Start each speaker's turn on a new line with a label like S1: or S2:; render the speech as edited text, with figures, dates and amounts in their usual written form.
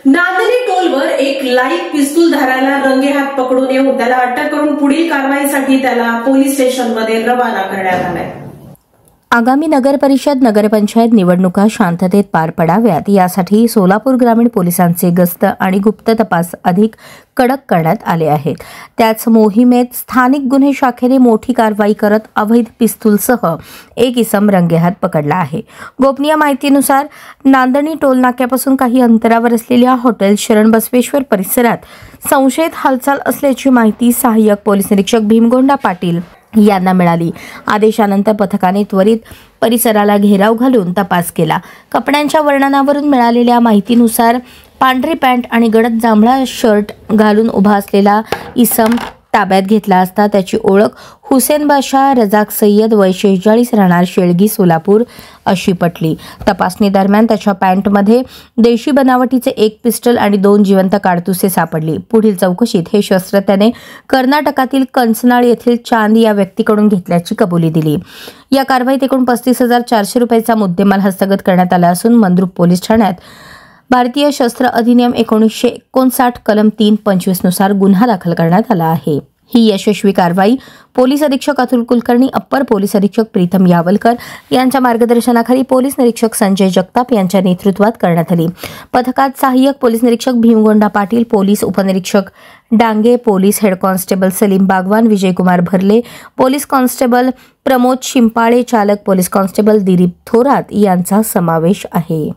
S1: नांदणी टोलवर एक लाईव्ह पिस्तूल धाराला रंगेहात पकडून येऊन त्याला अटक करून पुढील कारवाईसाठी त्याला पोलीस स्टेशनमध्ये रवाना करण्यात आलाय।
S2: आगामी नगरपरिषद नगरपंचायत निवडणुका शांततेत पार पडाव्यात यासाठी सोलापूर ग्रामीण पोलिसांचे गस्त आणि गुप्त तपास अधिक कडक करण्यात आले आहेत। त्याच मोहिमेत स्थानिक गुन्हे शाखेने मोठी कारवाई करत अवैध पिस्तूलसह एक इसम रंगेहात पकडला आहे। गोपनीय माहितीनुसार नांदणी टोल नाक्यापासून काही अंतरावर असलेल्या हॉटेल शरण बसवेश्वर परिसरात संशयित हालचाल असल्याची माहिती सहाय्यक पोलीस निरीक्षक भीमगोंडा पाटील यांना मिळाली। आदेशानंतर पथकाने त्वरित परिसराला घेराव घालून तपास केला। कपड्यांच्या वर्णनावरून मिळालेल्या माहितीनुसार पांढरी पॅन्ट आणि गडद जांभळा शर्ट घालून उभा असलेला इसम ताब्यात घेतला असता त्याची ओळख हुसेन बाशा रजाक सय्यद वय 46 राहणार शेळगी सोलापूर अशी पटली। तपासणी दरम्यान त्याच्या पॅन्टमध्ये देशी बनावटीचे एक पिस्टल आणि 2 जिवंत काडतुसे सापडली। पुढील चौकशीत हे शस्त्र त्याने कर्नाटकातील कंचनाळ येथील चांद या व्यक्तीकडून घेतल्याची कबुली दिली। या कारवाईत एकूण 35,400 रुपयाचा मुद्देमाल हस्तगत करण्यात आला असून मंद्रुप पोलीस ठाण्यात भारतीय शस्त्र अधिनियम 1959 कलम 325 नुसार गुन्हा दाखल करण्यात आला आहे। ही यशस्वी कारवाई पोलीस अधीक्षक अतुल कुलकर्णी, अप्पर पोलीस अधीक्षक प्रीतम यावलकर यांच्या मार्गदर्शनाखाली पोलीस निरीक्षक संजय जगताप यांच्या नेतृत्वात करण्यात आली। पथकात सहाय्यक पोलीस निरीक्षक भीमगोंडा पाटील, पोलीस उपनिरीक्षक Dange, police head constable Salim Bagwan, Vijaykumar Bharle, police constable Pramod शिंपाळे, चालक पोलीस कॉन्स्टेबल दिलीप थोरात यांचा समावेश आहे।